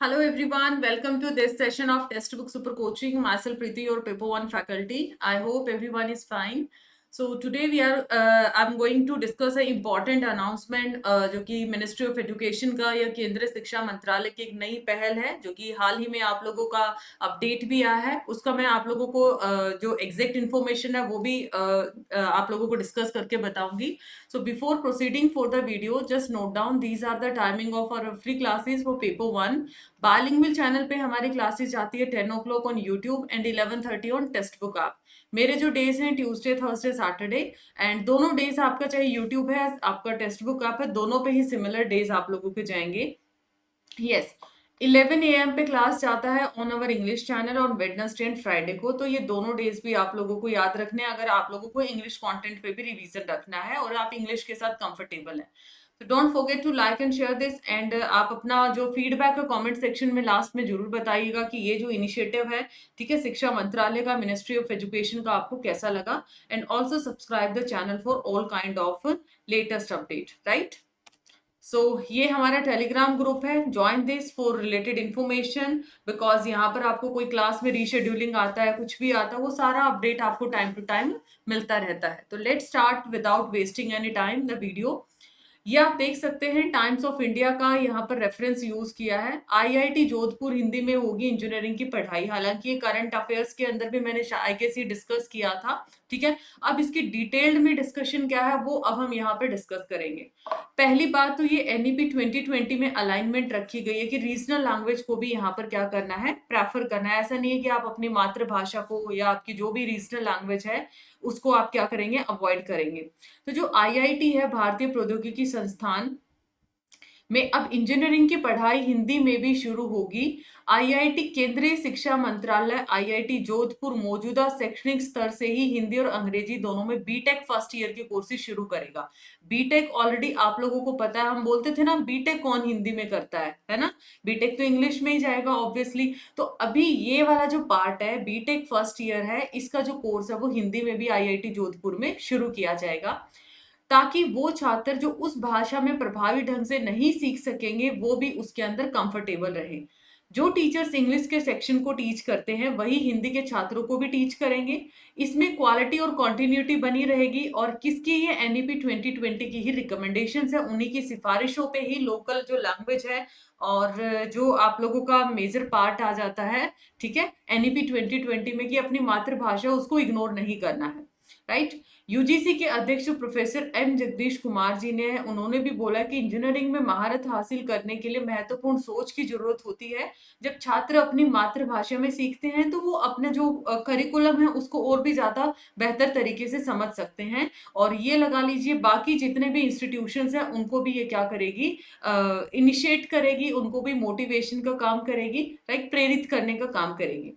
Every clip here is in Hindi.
Hello everyone, welcome to this session of Textbook Super Coaching. Myself Preeti, your paper 1 faculty. I hope everyone is fine. So today I'm going to discuss an important announcement जो कि मिनिस्ट्री ऑफ एजुकेशन का या केंद्रीय शिक्षा मंत्रालय की एक नई पहल है जो कि हाल ही में आप लोगों का अपडेट भी आया है। उसका मैं आप लोगों को जो एग्जैक्ट इन्फॉर्मेशन है वो भी आप लोगों को डिस्कस करके बताऊंगी। So before proceeding for the video, just note down these are the timing of our free classes for paper 1. Bilingual channel पे हमारी क्लासेस आती है 10 o'clock on YouTube and 11:30 on text book app. मेरे जो डेज हैं ट्यूसडे थर्सडे सैटरडे एंड दोनों डेज आपका चाहे यूट्यूब है आपका टेक्स्ट बुक ऐप है, दोनों पे ही सिमिलर डेज आप लोगों के जाएंगे। यस 11 AM पे क्लास जाता है on our English channel on Wednesday and Friday को। तो ये दोनों डेज भी आप लोगों को याद रखने हैं अगर आप लोगों को इंग्लिश कंटेंट पे भी रिवीजन रखना है और आप इंग्लिश के साथ कंफर्टेबल हैं। तो don't forget to like and share this and आप अपना जो फीडबैक है कमेंट सेक्शन में लास्ट में जरूर बताइएगा कि ये जो इनिशिएटिव है, ठीक है, शिक्षा मंत्रालय का, मिनिस्ट्री ऑफ एजुकेशन का, आपको कैसा लगा। And also subscribe the channel for all kind of latest update, right. So ये हमारा टेलीग्राम ग्रुप है, join this for related information because यहाँ पर आपको कोई क्लास में रीशेड्यूलिंग आता है, कुछ भी आता है, वो सारा अपडेट आपको टाइम टू टाइम मिलता रहता है। तो let's start without wasting any time the video. ये आप देख सकते हैं टाइम्स ऑफ इंडिया का यहाँ पर रेफरेंस यूज किया है। आईआईटी जोधपुर हिंदी में होगी इंजीनियरिंग की पढ़ाई। हालांकि ये करंट अफेयर्स के अंदर भी मैंने आई गेस ये डिस्कस किया था, ठीक है। अब इसकी डिटेल्ड में डिस्कशन क्या है वो अब हम यहाँ पे डिस्कस करेंगे। पहली बात तो ये एनईपी 2020 में अलाइनमेंट रखी गई है कि रीजनल लैंग्वेज को भी यहाँ पर क्या करना है, प्रेफर करना है। ऐसा नहीं है कि आप अपनी मातृभाषा को या आपकी जो भी रीजनल लैंग्वेज है उसको आप क्या करेंगे, अवॉइड करेंगे। तो जो आईआईटी है, भारतीय प्रौद्योगिकी संस्थान में अब इंजीनियरिंग की पढ़ाई हिंदी में भी शुरू होगी। आईआईटी केंद्रीय शिक्षा मंत्रालय आईआईटी जोधपुर मौजूदा शैक्षणिक स्तर से ही हिंदी और अंग्रेजी दोनों में बीटेक फर्स्ट ईयर के कोर्सेज शुरू करेगा। बीटेक ऑलरेडी आप लोगों को पता है, हम बोलते थे ना बीटेक कौन हिंदी में करता है ना। बीटेक तो इंग्लिश में ही जाएगा ऑब्वियसली। तो अभी ये वाला जो पार्ट है बीटेक फर्स्ट ईयर है, इसका जो कोर्स है वो हिंदी में भी आईआईटी जोधपुर में शुरू किया जाएगा ताकि वो छात्र जो उस भाषा में प्रभावी ढंग से नहीं सीख सकेंगे वो भी उसके अंदर कंफर्टेबल रहे। जो टीचर्स इंग्लिश के सेक्शन को टीच करते हैं वही हिंदी के छात्रों को भी टीच करेंगे। इसमें क्वालिटी और कंटिन्यूटी बनी रहेगी और किसकी, ये एनईपी 2020 की ही रिकमेंडेशंस है, उन्हीं की सिफारिशों पे ही लोकल जो लैंग्वेज है और जो आप लोगों का मेजर पार्ट आ जाता है, ठीक है, एनईपी 2020 में कि अपनी मातृभाषा उसको इग्नोर नहीं करना है, राइट। यूजीसी के अध्यक्ष प्रोफेसर एम जगदीश कुमार जी ने उन्होंने भी बोला कि इंजीनियरिंग में महारत हासिल करने के लिए महत्वपूर्ण सोच की जरूरत होती है। जब छात्र अपनी मातृभाषा में सीखते हैं तो वो अपने जो करिकुलम है उसको और भी ज्यादा बेहतर तरीके से समझ सकते हैं। और ये लगा लीजिए बाकी जितने भी इंस्टीट्यूशंस हैं उनको भी ये क्या करेगी, इनिशिएट करेगी, उनको भी मोटिवेशन का काम करेगी, राइट, प्रेरित करने का काम करेगी।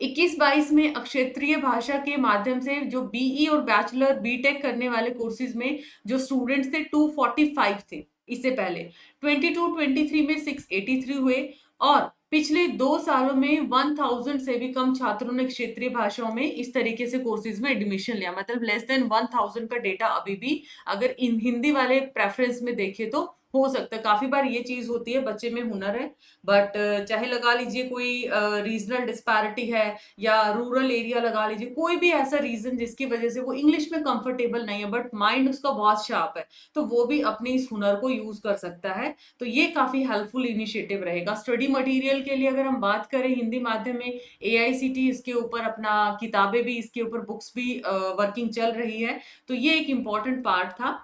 21-22 में क्षेत्रीय भाषा के माध्यम से जो बीई और बैचलर बीटेक करने वाले कोर्सेज में जो स्टूडेंट्स थे 245 थे इससे पहले। 22-23 में 683 हुए और पिछले 2 सालों में 1000 से भी कम छात्रों ने क्षेत्रीय भाषाओं में इस तरीके से कोर्सेज में एडमिशन लिया। मतलब लेस देन 1000 का डेटा अभी भी अगर इन हिंदी वाले प्रेफरेंस में देखे तो हो सकता है। काफी बार ये चीज होती है, बच्चे में हुनर है बट चाहे लगा लीजिए कोई रीजनल डिस्पैरिटी है या रूरल एरिया, लगा लीजिए कोई भी ऐसा रीजन जिसकी वजह से वो इंग्लिश में कंफर्टेबल नहीं है बट माइंड उसका बहुत शार्प है, तो वो भी अपने इस हुनर को यूज कर सकता है। तो ये काफी हेल्पफुल इनिशिएटिव रहेगा। स्टडी मटेरियल के लिए अगर हम बात करें हिंदी माध्यम में, एआईसीटी इसके ऊपर अपना किताबें भी, इसके ऊपर बुक्स भी वर्किंग चल रही है। तो ये एक इम्पॉर्टेंट पार्ट था।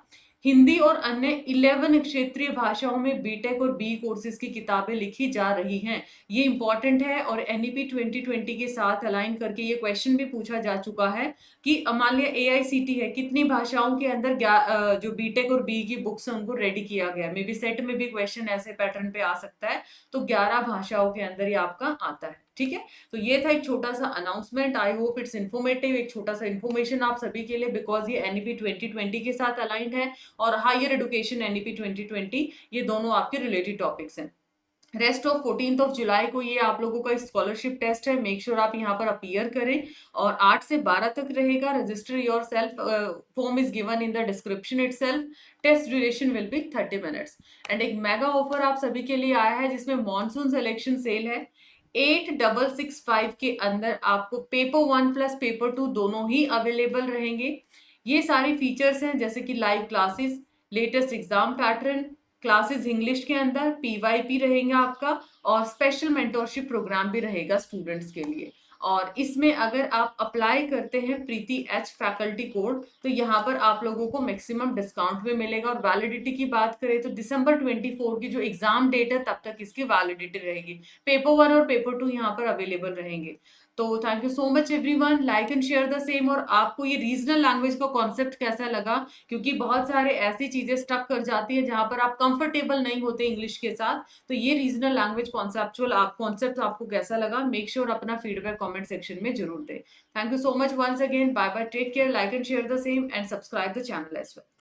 हिंदी और अन्य 11 क्षेत्रीय भाषाओं में बीटेक और बी कोर्सेज की किताबें लिखी जा रही हैं। ये इंपॉर्टेंट है और एनईपी 2020 के साथ अलाइन करके ये क्वेश्चन भी पूछा जा चुका है कि मान लिया एआईसीटी है, कितनी भाषाओं के अंदर जो बीटेक और बी की बुक्स है उनको रेडी किया गया। मे बी सेट में भी क्वेश्चन ऐसे पैटर्न पे आ सकता है। तो 11 भाषाओं के अंदर ये आपका आता है, ठीक है। तो ये था एक छोटा सा announcement. I hope it's informative, एक छोटा सा इन्फॉर्मेशन आप सभी के लिए बिकॉज ये एनईपी 2020 के साथ अलाइंड है और हायर एजुकेशन एनईपी 2020, ये दोनों आपके रिलेटेड टॉपिक्स हैं। रेस्ट ऑफ 14 जुलाई को ये आप लोगों का स्कॉलरशिप टेस्ट है। मेक श्योर आप यहाँ पर अपीयर करें और 8 से 12 तक रहेगा। Register your self, form is given in the description itself. Test duration will be 30 minutes. And एक मेगा ऑफर आप सभी के लिए आया है जिसमें मॉनसून सिलेक्शन सेल है। 8665 के अंदर आपको पेपर 1 प्लस पेपर 2 दोनों ही अवेलेबल रहेंगे। ये सारी फीचर्स हैं जैसे कि live classes, latest exam pattern, classes English के अंदर, पीवाईपी रहेगा आपका और स्पेशल मेंटोरशिप प्रोग्राम भी रहेगा स्टूडेंट्स के लिए। और इसमें अगर आप अप्लाई करते हैं प्रीति एच फैकल्टी कोड तो यहाँ पर आप लोगों को मैक्सिमम डिस्काउंट भी मिलेगा। और वैलिडिटी की बात करें तो दिसंबर 24 की जो एग्जाम डेट है तब तक इसकी वैलिडिटी रहेगी। पेपर 1 और पेपर 2 यहाँ पर अवेलेबल रहेंगे। तो thank you so much everyone, like and share the same. और आपको ये रीजनल लैंग्वेज का कॉन्सेप्ट कैसा लगा, क्योंकि बहुत सारे ऐसी चीजें स्टक कर जाती है जहां पर आप कंफर्टेबल नहीं होते इंग्लिश के साथ। तो ये रीजनल लैंग्वेज कॉन्सेप्चुअल कॉन्सेप्ट आपको कैसा लगा, मेक श्योर अपना फीडबैक कमेंट सेक्शन में जरूर दें। Thank you so much once again, bye bye, take care, like and share the same and subscribe the channel as well.